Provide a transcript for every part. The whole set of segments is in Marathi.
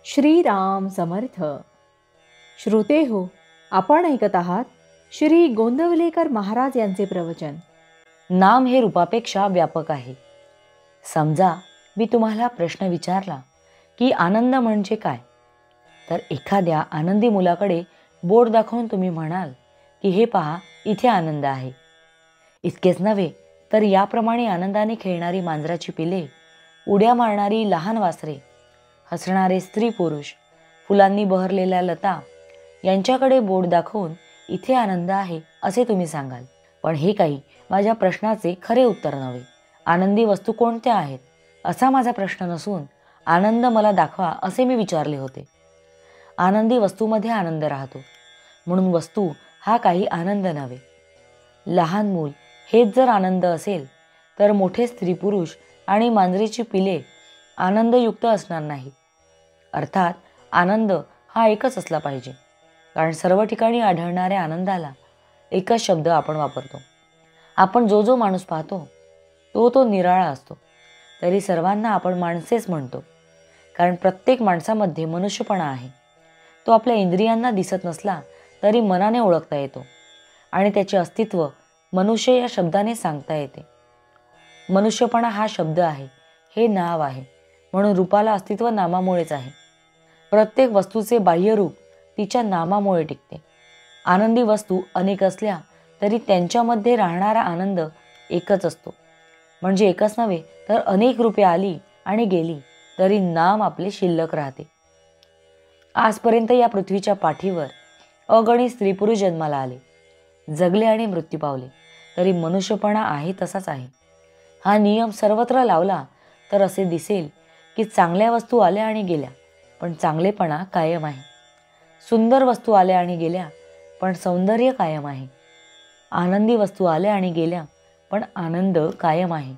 श्रीराम समर्थ. श्रोते हो, आपण ऐकत आहात श्री गोंदवलेकर महाराज यांचे प्रवचन. नाम हे रूपापेक्षा व्यापक आहे. समजा मी तुम्हाला प्रश्न विचारला की आनंद म्हणजे काय, तर एखाद्या आनंदी मुलाकडे बोट दाखवून तुम्ही म्हणाल की हे पहा, इथे आनंद आहे. इतकेच नव्हे तर याप्रमाणे आनंदाने खेळणारी मांजराची पिले, उड्या मारणारी लहान वासरे, हसणारे स्त्री पुरुष, फुलांनी बहरलेल्या लता यांच्याकडे बोट दाखवून इथे आनंद आहे असे तुम्ही सांगाल. पण हे काही माझ्या प्रश्नाचे खरे उत्तर नव्हे. आनंदी वस्तू कोणत्या आहेत असा माझा प्रश्न नसून आनंद मला दाखवा असे मी विचारले होते. आनंदी वस्तूमध्ये आनंद राहतो, म्हणून वस्तू हा काही आनंद नव्हे. लहान मूल हेच जर आनंद असेल तर मोठे स्त्री पुरुष आणि मांजरीची पिले आनंदयुक्त असणार नाही. अर्थात आनंद हा एकच असला पाहिजे, कारण सर्व ठिकाणी आढळणाऱ्या आनंदाला एकच शब्द आपण वापरतो. आपण जो माणूस पाहतो तो निराळा असतो, तरी सर्वांना आपण माणसेच म्हणतो, कारण प्रत्येक माणसामध्ये मनुष्यपणा आहे. तो आपल्या इंद्रियांना दिसत नसला तरी मनाने ओळखता येतो आणि त्याचे अस्तित्व मनुष्य या शब्दाने सांगता येते. मनुष्यपणा हा शब्द आहे, हे नाव आहे, म्हणून रूपाला अस्तित्व नामामुळेच आहे. प्रत्येक वस्तूचे बाह्य रूप तिच्या नामामुळे टिकते. आनंदी वस्तू अनेक असल्या तरी त्यांच्यामध्ये राहणारा आनंद एकच असतो. म्हणजे एकच नव्हे तर अनेक रूपे आली आणि गेली तरी नाम आपले शिल्लक राहते. आजपर्यंत या पृथ्वीच्या पाठीवर अगणित स्त्री पुरुष जन्माला आले, जगले आणि मृत्यू पावले, तरी मनुष्यपणा आहे तसाच आहे. हा नियम सर्वत्र लावला तर असे दिसेल की चांगल्या वस्तू आल्या आणि गेल्या, पण चांगलेपणा कायम आहे. सुंदर वस्तू आल्या आणि गेल्या, पण सौंदर्य कायम आहे. आनंदी वस्तू आल्या आणि गेल्या, पण आनंद कायम आहे.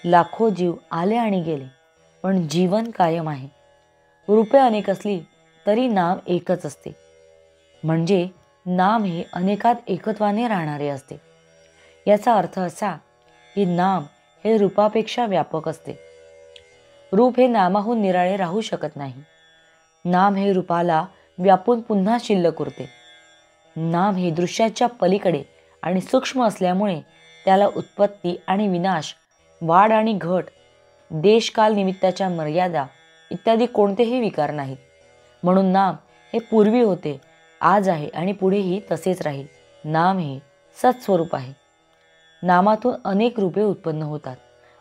लाखो जीव आले आणि गेले, पण जीवन कायम आहे. रूपे अनेक असली तरी नाम एकच असते. म्हणजे नाम हे अनेकात एकत्वाने राहणारे असते. याचा अर्थ असा की नाम हे रूपापेक्षा व्यापक असते. रूप हे नामाहून निराळे राहू शकत नाही. नाम हे रूपाला व्यापून पुन्हा शिल्लक उरते. नाम हे दृश्याच्या पलीकडे आणि सूक्ष्म असल्यामुळे त्याला उत्पत्ती आणि विनाश, वाढ आणि घट, देशकाल निमित्ताच्या मर्यादा इत्यादी कोणतेही विकार नाहीत. म्हणून नाम हे पूर्वी होते, आज आहे आणि पुढेही तसेच राहील. नाम हे सत्स्वरूप आहे. नामातून अनेक रूपे उत्पन्न होतात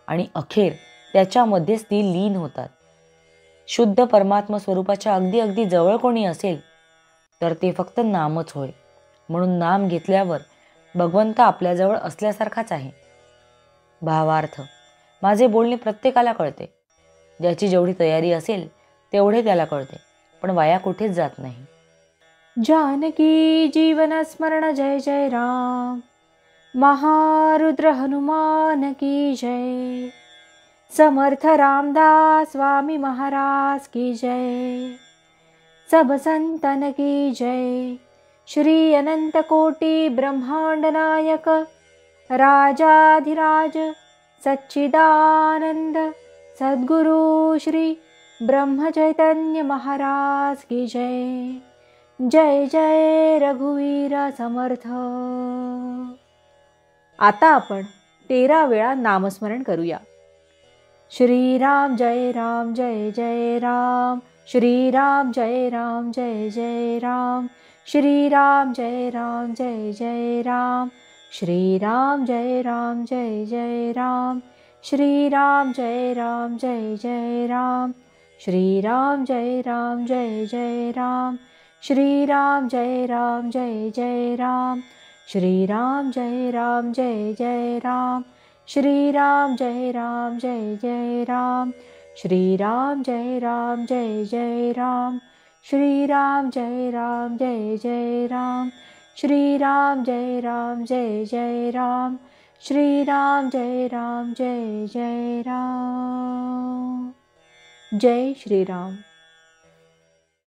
आणि अखेर त्याच्यामध्येच ती लीन होतात. शुद्ध परमात्मा स्वरूपाच्या अगदी जवळ कोणी असेल तर ते फक्त नामच होय. म्हणून नाम घेतल्यावर भगवंत आपल्याजवळ असल्यासारखाच आहे. भावार्थ, माझे बोलणे प्रत्येकाला कळते. ज्याची जेवढी तयारी असेल तेवढे त्याला कळते, पण वाया कुठेच जात नाही. जानकी जीवन स्मरण जय जय राम. महारुद्र हनुमान की जय. समर्थ रामदास स्वामी महाराज की जय. सब संतन की जय. श्री अनंत कोटि ब्रह्मांड नायक राजाधिराज सच्चिदानंद सद्गुरु श्री ब्रह्म चैतन्य महाराज की जय. जय जय रघुवीर समर्थ. आता आपण 13 वेळा नामस्मरण करूया. श्रीराम जय राम जय जय राम. श्रीराम जय राम जय जय राम. श्रीराम जय राम जय जय राम. श्रीराम जय राम जय जय राम. श्रीराम जय राम जय जय राम. श्रीराम जय राम जय जय राम. श्रीराम जय राम जय जय राम. श्रीराम जय राम जय जय राम. श्रीराम जय राम जय जय राम. श्रीराम जय राम जय जय राम. श्रीराम जय राम जय जय राम. श्रीराम जय राम जय जय राम. श्रीराम जय राम जय जय राम. जय श्रीराम.